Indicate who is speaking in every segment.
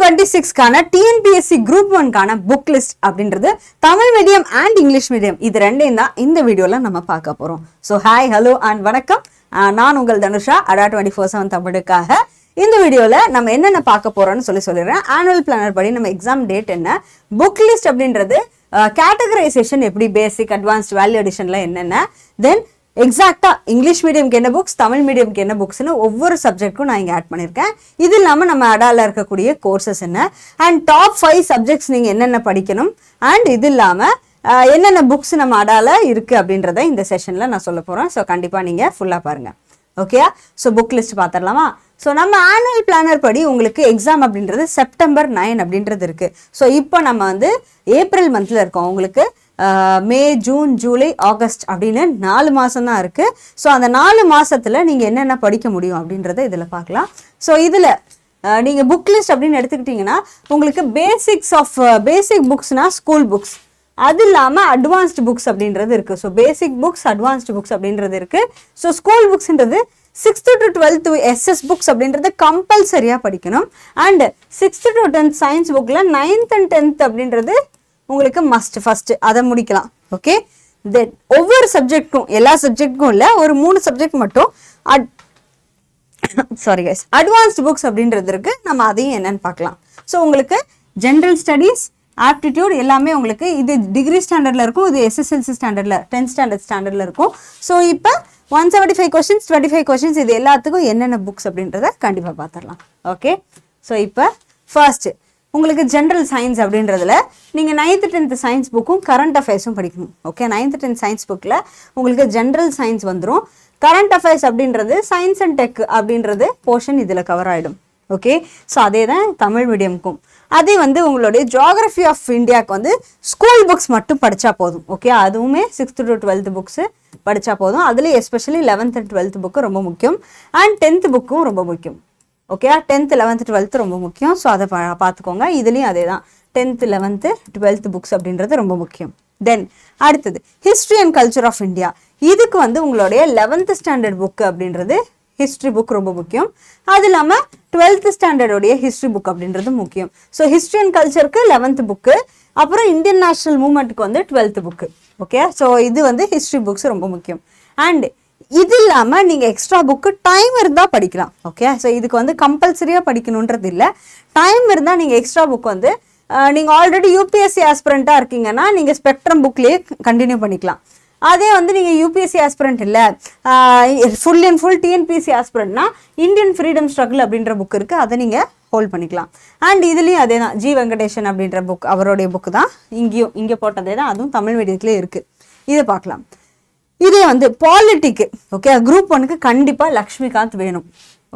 Speaker 1: 2026 TNPSC Group 1 book list அப்படின்றது Tamil medium and English medium இது ரெண்டையும் தான் இந்த வீடியோல நம்ம பார்க்க போறோம். ஸோ ஹாய் ஹலோ அண்ட் வணக்கம். நான் உங்கள் தனுஷா அடா 24/7 தமிழுக்காக இந்த வீடியோல நம்ம என்னென்ன பார்க்க போறோம்னு சொல்லிடுறேன். ஆனுவல் பிளானர் படி நம்ம எக்ஸாம் டேட் என்ன, புக் லிஸ்ட் அப்படின்றது கேட்டகரைசேஷன் எப்படி, பேசிக் அட்வான்ஸ்ட் வேல்யூ அடிஷன்ல என்னென்ன, தென் எக்ஸாக்டா இங்கிலீஷ் மீடியம்க்கு என்ன புக்ஸ், தமிழ் மீடியம்க்கு என்ன புக்ஸ்னு ஒவ்வொரு சப்ஜெக்ட்க்கும் நான் இங்கே ஆட் பண்ணியிருக்கேன். இது இல்லாமல் நம்ம அடால இருக்கக்கூடிய கோர்சஸ் என்ன அண்ட் டாப் 5 சப்ஜெக்ட்ஸ் நீங்கள் என்னென்ன படிக்கணும் அண்ட் இது இல்லாமல் என்னென்ன புக்ஸ் நம்ம அடால இருக்குது அப்படின்றத இந்த செஷனில் நான் சொல்ல போகிறேன். ஸோ கண்டிப்பாக நீங்கள் ஃபுல்லாக பாருங்கள். ஓகே, ஸோ புக் லிஸ்ட் பார்த்துடலாமா? ஸோ நம்ம ஆனுவல் பிளானர் படி உங்களுக்கு எக்ஸாம் அப்படின்றது செப்டம்பர் 9 அப்படின்றது இருக்குது. ஸோ இப்போ நம்ம வந்து ஏப்ரல் மந்தில் இருக்கோம். உங்களுக்கு மே, ஜூன், ஜூலை, ஆகஸ்ட் அப்படின்னு 4 மாதம் தான் இருக்குது. ஸோ அந்த 4 மாதத்தில் நீங்கள் என்னென்ன படிக்க முடியும் அப்படின்றத இதில் பார்க்கலாம். ஸோ இதில் நீங்கள் புக் லிஸ்ட் அப்படின்னு எடுத்துக்கிட்டிங்கன்னா உங்களுக்கு பேசிக் புக்ஸ்னால் ஸ்கூல் புக்ஸ், அது இல்லாமல் அட்வான்ஸ்டு புக்ஸ் அப்படின்றது இருக்குது. So basic books, advanced books அப்படின்றது இருக்குது. ஸோ ஸ்கூல் புக்ஸ்ன்றது 6th to 12th SS books அப்படின்றது கம்பல்சரியாக படிக்கணும். And 6th to 10th science புக்கில் 9th and 10th அப்படின்றது உங்களுக்கு மஸ்ட் ஃபர்ஸ்ட் அதை முடிக்கலாம். ஓகே, தென் ஒவ்வொரு சப்ஜெக்ட்க்கும், எல்லா சப்ஜெக்ட்க்கும் இல்லை, ஒரு 3 சப்ஜெக்ட் மட்டும் அட்வான்ஸ்டு புக்ஸ் அப்படின்றது இருக்கு. நம்ம அதையும் என்னன்னு பார்க்கலாம். ஸோ உங்களுக்கு ஜென்ரல் ஸ்டடீஸ், ஆப்டிடியூட் எல்லாமே உங்களுக்கு இது டிகிரி ஸ்டாண்டர்டில் இருக்கும், இது SSLC ஸ்டாண்டர்டில் 10th ஸ்டாண்டர்ட் ஸ்டாண்டர்டில் இருக்கும். ஸோ இப்போ 175 கொஸ்டின்ஸ், 25 கொஸ்டின்ஸ், இது எல்லாத்துக்கும் என்னென்ன புக்ஸ் அப்படின்றத கண்டிப்பாக பார்த்துடலாம். ஓகே, ஸோ இப்போ ஃபர்ஸ்ட் உங்களுக்கு ஜென்ரல் சயின்ஸ் அப்படின்றதுல நீங்கள் 9th 10th சயின்ஸ் புக்கும் கரண்ட் அஃபேர்ஸும் படிக்கணும். ஓகே, 9th 10th சயின்ஸ் புக்கில் உங்களுக்கு ஜென்ரல் சயின்ஸ் வந்துடும். கரண்ட் அஃபேர்ஸ் அப்படின்றது சயின்ஸ் அண்ட் டெக் அப்படின்றது போர்ஷன் இதில் கவர் ஆகிடும். ஓகே, ஸோ அதே தான் தமிழ் மீடியமுக்கும். அதே வந்து உங்களுடைய ஜியாகிரஃபி ஆஃப் இந்தியாவுக்கு வந்து ஸ்கூல் புக்ஸ் மட்டும் படித்தா போதும். ஓகே, அதுவுமே 6th to 12th புக்ஸு படித்தா போதும். அதுலேயும் especially 11th and 12th book ரொம்ப முக்கியம் அண்ட் 10th புக்கும் ரொம்ப முக்கியம். ஓகே, 10th 11th 12th ரொம்ப முக்கியம். ஸோ அதை பார்த்துக்கோங்க. இதுலேயும் அதே தான் 10th 11th 12th புக்ஸ் அப்படின்றது ரொம்ப முக்கியம். தென் அடுத்தது history and culture of India. இதுக்கு வந்து உங்களுடைய 11th ஸ்டாண்டர்ட் புக்கு அப்படின்றது ஹிஸ்ட்ரி புக் ரொம்ப முக்கியம். அது இல்லாமல் 12th ஸ்டாண்டர்டோடைய ஹிஸ்ட்ரி புக் அப்படின்றது முக்கியம். ஸோ ஹிஸ்ட்ரி அண்ட் கல்ச்சருக்கு 11th புக்கு, அப்புறம் இந்தியன் நேஷனல் மூவ்மெண்ட்டுக்கு வந்து 12th புக்கு. ஓகே, ஸோ இது வந்து ஹிஸ்ட்ரி புக்ஸ் ரொம்ப முக்கியம். அண்ட் இது இல்லாமல் நீங்கள் எக்ஸ்ட்ரா புக்கு டைம் இருந்தால் படிக்கலாம். ஓகே, ஸோ இதுக்கு வந்து கம்பல்சரியாக படிக்கணுன்றது இல்லை. டைம் இருந்தால் நீங்கள் எக்ஸ்ட்ரா புக் வந்து நீங்கள் ஆல்ரெடி UPSC ஆஸ்பிரண்ட்டாக இருக்கீங்கன்னா நீங்கள் ஸ்பெக்ட்ரம் புக்லேயே கண்டினியூ பண்ணிக்கலாம். அதே வந்து நீங்கள் UPSC ஆஸ்பிரண்ட் இல்லை, ஃபுல் அண்ட் ஃபுல் TNPSC ஆஸ்பிரண்ட்னா இந்தியன் ஃப்ரீடம் ஸ்ட்ரகிள் அப்படின்ற புக் இருக்குது, அதை நீங்கள் ஹோல்ட் பண்ணிக்கலாம். அண்ட் இதுலேயும் அதே தான், ஜி வெங்கடேஷன் அப்படின்ற புக் அவருடைய புக்கு தான் இங்கே போட்டதே தான், அதுவும் தமிழ் மீடியத்துலேயே இருக்குது. இதை பார்க்கலாம். இதே வந்து பாலிட்டிக்கு, ஓகே, குரூப் 1க்கு கண்டிப்பாக லக்ஷ்மிகாந்த் வேணும்.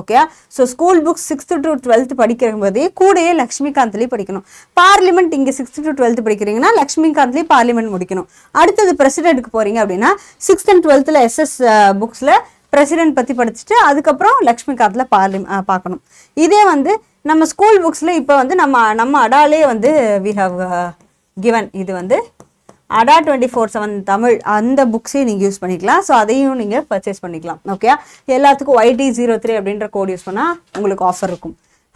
Speaker 1: Okay, so school books 6th to 12th படிக்கிற போதே கூடயே லக்ஷ்மிகாந்த்லேயே படிக்கணும். பார்லிமெண்ட் இங்கே 6th to 12th படிக்கிறீங்கன்னா லக்ஷ்மிகாந்த்லேயே பார்லிமெண்ட் முடிக்கணும். அடுத்தது பிரசிடென்ட்க்கு போகிறீங்க அப்படின்னா 6th and 12th SS புக்ஸில் president பற்றி படிச்சுட்டு அதுக்கப்புறம் லக்ஷ்மிகாந்தில் பார்க்கணும். இதே வந்து நம்ம ஸ்கூல் புக்ஸில் இப்போ வந்து நம்ம அடாலே வந்து வி ஹவ் கிவன், இது வந்து அடா 24/7 தமிழ் அந்த புக்ஸே நீங்கள் யூஸ் பண்ணிக்கலாம். ஸோ அதையும் நீங்கள் பர்ச்சேஸ் பண்ணிக்கலாம். ஓகே, எல்லாத்துக்கும் YT03 அப்படின்ற கோட் யூஸ் பண்ணால் உங்களுக்கு ஆஃபர் இருக்கும்.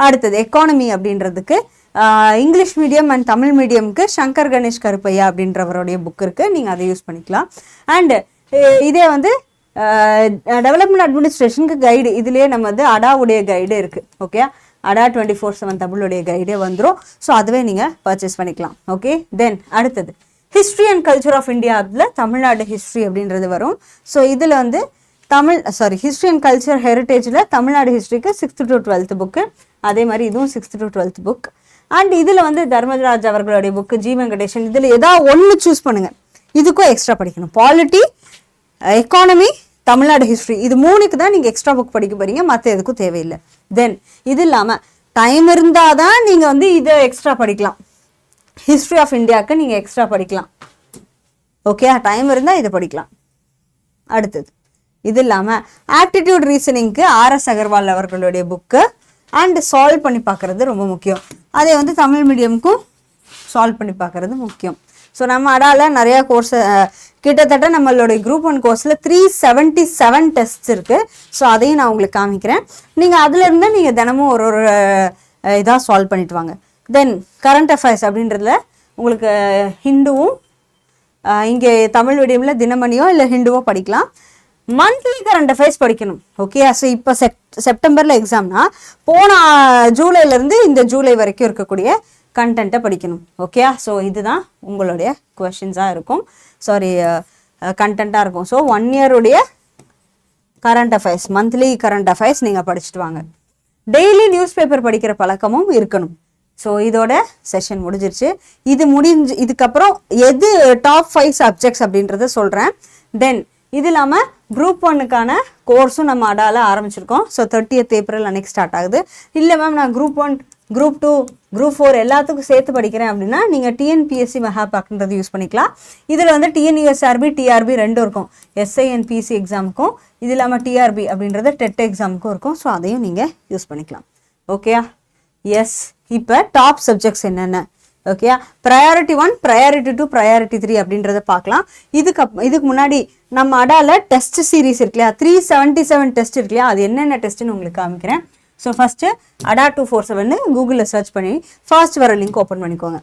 Speaker 1: அடுத்தது எக்கானமி அப்படின்றதுக்கு இங்கிலீஷ் மீடியம் அண்ட் தமிழ் மீடியமுக்கு சங்கர் கணேஷ் கருப்பையா அப்படின்றவருடைய புக் இருக்குது, நீங்கள் அதை யூஸ் பண்ணிக்கலாம். அண்டு இதே வந்து டெவலப்மெண்ட் அட்மினிஸ்ட்ரேஷனுக்கு கைடு, இதுலேயே நம்ம வந்து அடாவுடைய கைடு இருக்குது. ஓகே, அடா 24/7 தமிழுடைய கைடே வந்துடும். ஸோ அதுவே நீங்கள் பர்ச்சேஸ் பண்ணிக்கலாம். ஓகே, தென் அடுத்தது ஹிஸ்ட்ரி அண்ட் கல்ச்சர் ஆஃப் இந்தியாவில் தமிழ்நாடு ஹிஸ்ட்ரி அப்படின்றது வரும். ஸோ இதில் வந்து ஹிஸ்ட்ரி அண்ட் கல்ச்சர் ஹெரிட்டேஜில் தமிழ்நாடு ஹிஸ்ட்ரிக்கு 6th to 12th புக்கு, அதே மாதிரி இதுவும் 6th to 12th book. And இதில் வந்து தர்மராஜ் அவர்களுடைய புக்கு, ஜி வெங்கடேஷன், இதில் ஏதாவது ஒன்று சூஸ் பண்ணுங்கள். இதுக்கும் எக்ஸ்ட்ரா படிக்கணும். பாலிட்டி, எக்கானமி, தமிழ்நாடு ஹிஸ்ட்ரி, இது 3க்கு தான் நீங்கள் எக்ஸ்ட்ரா புக் படிக்க போகிறீங்க, மற்ற எதுக்கும் தேவையில்லை. தென் இது இல்லாமல் டைம் இருந்தால் தான் நீங்கள் வந்து இதை எக்ஸ்ட்ரா படிக்கலாம். ஹிஸ்ட்ரி ஆஃப் இந்தியாவுக்கு நீங்கள் எக்ஸ்ட்ரா படிக்கலாம். ஓகே, டைம் இருந்தால் இதை படிக்கலாம். அடுத்தது இது இல்லாமல் ஆப்டிடியூட் ரீசனிங்க்கு RS அகர்வால் அவர்களுடைய புக்கு அண்ட் சால்வ் பண்ணி பார்க்குறது ரொம்ப முக்கியம். அதே வந்து தமிழ் மீடியமுக்கும் சால்வ் பண்ணி பார்க்குறது முக்கியம். ஸோ நம்ம அடால நிறையா கோர்ஸ், கிட்டத்தட்ட நம்மளுடைய குரூப் 1 கோர்ஸில் 377 டெஸ்ட்ஸ் இருக்குது. ஸோ அதையும் நான் உங்களுக்கு காமிக்கிறேன். நீங்கள் அதுலேருந்து நீங்கள் தினமும் ஒரு இதாக சால்வ் பண்ணிட்டு வாங்க. தென் கரண்ட் அஃபேர்ஸ் அப்படின்றதுல உங்களுக்கு ஹிந்துவும் இங்கே தமிழ் மீடியமில் தினமணியோ இல்லை ஹிந்துவோ படிக்கலாம். மந்த்லி கரண்ட் அஃபேர்ஸ் படிக்கணும். ஓகே, ஸோ இப்போ செப்டம்பரில் எக்ஸாம்னா போன ஜூலைலேருந்து இந்த ஜூலை வரைக்கும் இருக்கக்கூடிய கண்டென்ட்டை படிக்கணும். ஓகே, ஸோ இதுதான் உங்களுடைய கொஷின்ஸாக இருக்கும், சாரி கண்டென்ட்டாக இருக்கும். ஸோ 1 இயருடைய current affairs, monthly current affairs நீங்கள் படிச்சுட்டு வாங்க. டெய்லி நியூஸ் பேப்பர் படிக்கிற பழக்கமும் இருக்கணும். ஸோ இதோட செஷன் முடிஞ்சிருச்சு. இதுக்கப்புறம் எது டாப் 5 சப்ஜெக்ட்ஸ் அப்படின்றத சொல்கிறேன். தென் இது இல்லாமல் குரூப் 1க்கான கோர்ஸும் நம்ம அடால ஆரம்பிச்சிருக்கோம். ஸோ 30th ஏப்ரல் அன்னைக்கு ஸ்டார்ட் ஆகுது. இல்லை மேம் நான் குரூப் 1, குரூப் 2, குரூப் 4 எல்லாத்துக்கும் சேர்த்து படிக்கிறேன் அப்படின்னா நீங்கள் டிஎன்பிஎஸ்சி மெஹாபாக்ன்றது யூஸ் பண்ணிக்கலாம். இதில் வந்து டிஎன்யூஎஸ்ஆர்பி, டிஆர்பி ரெண்டும் இருக்கும். எஸ்ஐஎன்பிசி எக்ஸாமுக்கும் இது இல்லாமல் டிஆர்பி அப்படின்றது டெட் எக்ஸாமுக்கும் இருக்கும். ஸோ அதையும் நீங்கள் யூஸ் பண்ணிக்கலாம். ஓகேயா? எஸ், இப்போ டாப் சப்ஜெக்ட்ஸ் என்னென்ன? ஓகேயா? ப்ரையாரிட்டி 1, ப்ரையாரிட்டி 2, ப்ரையாரிட்டி 3 அப்படின்றத பார்க்கலாம். இதுக்கு முன்னாடி நம்ம அடால டெஸ்ட் சீரீஸ் இருக்கு இல்லையா, 377 டெஸ்ட் இருக்கு இல்லையா, அது என்னென்ன டெஸ்ட்டுன்னு உங்களுக்கு காமிக்கிறேன். ஸோ ஃபஸ்ட்டு அடா 247 கூகுளில் சர்ச் பண்ணி ஃபர்ஸ்ட் வர லிங்க் ஓப்பன் பண்ணிக்கோங்க.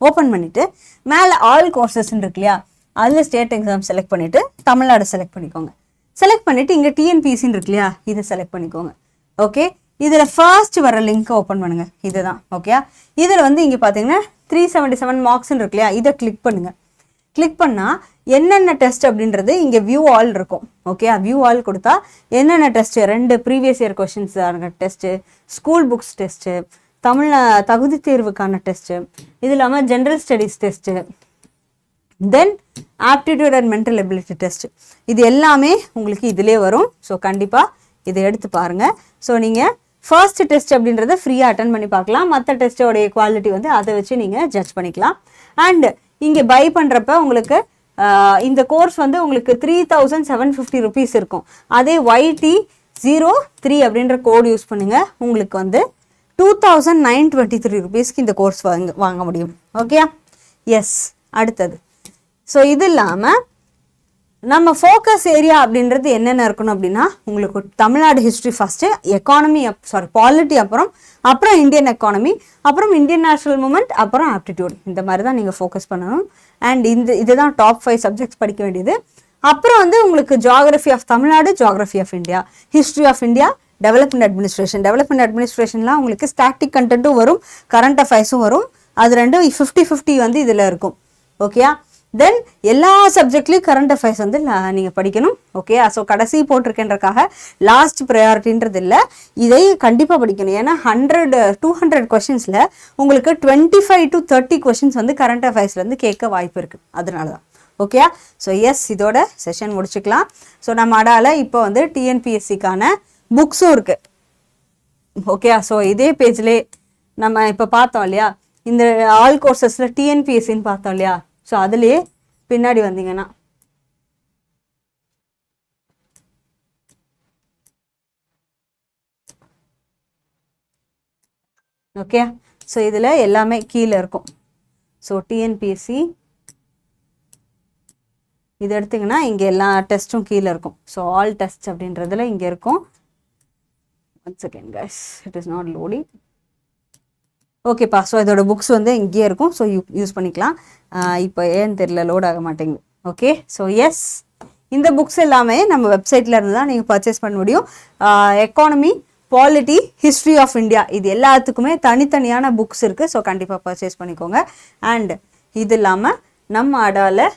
Speaker 1: ஓப்பன் பண்ணிவிட்டு மேலே ஆல் கோர்சஸ்ன்னு இருக்கு இல்லையா, அதில் ஸ்டேட் எக்ஸாம் செலக்ட் பண்ணிவிட்டு தமிழ்நாடு செலக்ட் பண்ணிக்கோங்க. செலக்ட் பண்ணிவிட்டு இங்கே டிஎன்பிஎஸ்சின்னு இருக்கு இல்லையா, இதை செலக்ட் பண்ணிக்கோங்க. ஓகே, இதில் ஃபர்ஸ்ட் வர லிங்க்கை ஓப்பன் பண்ணுங்கள். இதுதான். ஓகே, இதில் வந்து இங்கே பார்த்தீங்கன்னா 377 மார்க்ஸ்ன்னு இருக்கு இல்லையா, இதை கிளிக் பண்ணுங்கள். கிளிக் பண்ணால் என்னென்ன டெஸ்ட் அப்படின்றது இங்கே வியூ ஆல் இருக்கும். ஓகே, வியூ ஆல் கொடுத்தா என்னென்ன test, 2 previous year questions test, school books test, Tamil தகுதி தேர்வுக்கான டெஸ்ட்டு, இது இல்லாமல் general studies test, then aptitude and mental ability test, இது எல்லாமே உங்களுக்கு இதிலே வரும். ஸோ கண்டிப்பாக இதை எடுத்து பாருங்கள். ஸோ நீங்கள் ஃபர்ஸ்ட் டெஸ்ட் அப்படின்றத ஃப்ரீயாக அட்டன் பண்ணி பார்க்கலாம். மற்ற டெஸ்ட்டோடைய குவாலிட்டி வந்து அதை வச்சு நீங்கள் ஜட்ஜ் பண்ணிக்கலாம். அண்ட் இங்கே பை பண்ணுறப்ப உங்களுக்கு இந்த கோர்ஸ் வந்து உங்களுக்கு 3750 rupees இருக்கும். அதே YT03 அப்படின்ற கோடு யூஸ் பண்ணுங்கள், உங்களுக்கு வந்து 2923 rupeesக்கு இந்த கோர்ஸ் வாங்க முடியும். Okay, S. அடுத்தது, ஸோ இது இல்லாமல் நம்ம ஃபோக்கஸ் ஏரியா அப்படின்றது என்னென்ன இருக்கணும் அப்படின்னா, உங்களுக்கு Tamil Nadu history first, economy polity அப்புறம் இந்தியன் எக்கானமி, அப்புறம் இந்தியன் நேஷனல் மூமெண்ட், அப்புறம் ஆப்டிடியூட், இந்த மாதிரி தான் நீங்கள் ஃபோக்கஸ் பண்ணணும். அண்ட் இதுதான் டாப் 5 சப்ஜெக்ட்ஸ் படிக்க வேண்டியது. அப்புறம் வந்து உங்களுக்கு geography of Tamil Nadu, geography of India, history of India, development அட்மினிஸ்ட்ரேஷன்லாம் உங்களுக்கு ஸ்டாட்டிக் கண்டென்ட்டும் வரும், கரண்ட் அஃபேர்ஸும் வரும். அது ரெண்டும் 50-50 வந்து இதில் இருக்கும். ஓகேயா? தென் எல்லா சப்ஜெக்ட்லேயும் கரண்ட் அஃபேர்ஸ் வந்து நீங்கள் படிக்கணும். ஓகே, ஸோ கடைசி போட்டிருக்கேன்றக்காக லாஸ்ட் ப்ரையாரிட்டின்றது இல்லை, இதை கண்டிப்பாக படிக்கணும். ஏன்னா 200 கொஷின்ஸில் உங்களுக்கு 25 to 30 கொஷின்ஸ் வந்து கரண்ட் அஃபேர்ஸ்லேருந்து கேட்க வாய்ப்பு இருக்குது. அதனால தான். ஓகே, ஸோ எஸ், இதோட செஷன் முடிச்சுக்கலாம். ஸோ நம்ம அடால இப்போ வந்து டிஎன்பிஎஸ்சிக்கான புக்ஸும் இருக்குது. ஓகே, ஸோ இதே பேஜ்லேயே நம்ம இப்போ பார்த்தோம் இல்லையா, இந்த ஆல் கோர்சஸில் டிஎன்பிஎஸ்சின்னு பார்த்தோம் இல்லையா, ஸோ அதுலேயே பின்னாடி வந்தீங்கன்னா ஓகே, ஸோ இதில் எல்லாமே கீழே இருக்கும். ஸோ டிஎன்பிஎஸ்சி இது எடுத்திங்கன்னா இங்கே எல்லா டெஸ்ட்டும் கீழே இருக்கும். ஸோ ஆல் டெஸ்ட் அப்படின்றதுல இங்கே இருக்கும். 1 second guys, it is not loading. ஓகேப்பா, ஸோ இதோட புக்ஸ் வந்து இங்கேயே இருக்கும். ஸோ யூஸ் பண்ணிக்கலாம். இப்போ ஏன்னு தெரியல, லோட் ஆக மாட்டேங்குது. ஓகே, ஸோ எஸ், இந்த புக்ஸ் எல்லாமே நம்ம வெப்சைட்டில் இருந்து தான் நீங்கள் பர்ச்சேஸ் பண்ண முடியும். Economy, polity, history of India, இது எல்லாத்துக்குமே தனித்தனியான புக்ஸ் இருக்குது. ஸோ கண்டிப்பாக பர்ச்சேஸ் பண்ணிக்கோங்க. அண்ட் இது இல்லாமல் நம்ம அடால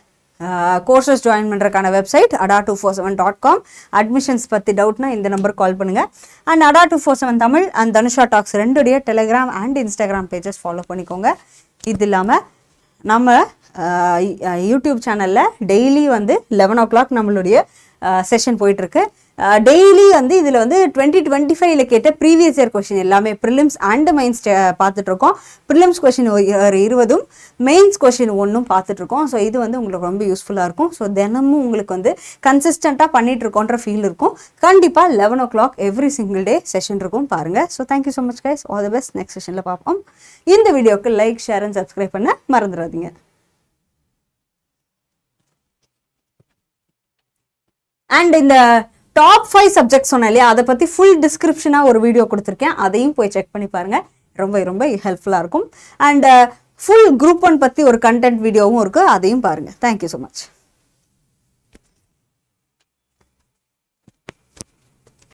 Speaker 1: கோர்சஸ் ஜாயின் பண்ணுறதுக்கான வெப்சைட் ada247.com. அட்மிஷன்ஸ் பற்றி டவுட்னா இந்த நம்பர் கால் பண்ணுங்கள். And ada247 Tamil and Dhanusha talks ரெண்டுடைய Telegram and Instagram pages follow பண்ணிக்கோங்க. இது இல்லாமல் நம்ம யூடியூப் சேனலில் டெய்லி வந்து 11 o'clock நம்மளுடைய செஷன் போயிட்டுருக்கு. டெய்லி வந்து இதில் வந்து 2025 கேட்ட ப்ரீவியஸ் இயர் கொஷின் எல்லாமே ப்ரிலிம்ஸ் அண்ட் மெயின்ஸ் பார்த்துட்ருக்கோம். ப்ரிலிம்ஸ் கொஷின் 20, மெயின்ஸ் கொஷின் 1 பார்த்துட்ருக்கோம். ஸோ இது வந்து உங்களுக்கு ரொம்ப யூஸ்ஃபுல்லாக இருக்கும். ஸோ தினமும் உங்களுக்கு வந்து கன்சிஸ்டண்ட்டாக பண்ணிகிட்ருக்கோன்ற ஃபீல் இருக்கும். கண்டிப்பாக 11 o'clock every single day session இருக்கும், பாருங்கள். So thank you so much guys, all the best. Next செஷனில் பார்ப்போம். இந்த வீடியோக்கு லைக், ஷேர் அண்ட் சப்ஸ்கிரைப் பண்ண மறந்துடாதீங்க. அண்ட் இந்த டாப் 5 சப்ஜெக்ட்ஸ் சொன்னேன் இல்லையா, அதை பற்றி ஃபுல் டிஸ்கிரிப்ஷனாக ஒரு வீடியோ கொடுத்துருக்கேன், அதையும் போய் செக் பண்ணி பாருங்கள். ரொம்ப ரொம்ப ஹெல்ப்ஃபுல்லாக இருக்கும். அண்ட் ஃபுல் குரூப் 1 பற்றி ஒரு கண்டென்ட் வீடியோவும் இருக்குது, அதையும் பாருங்கள். Thank you so much.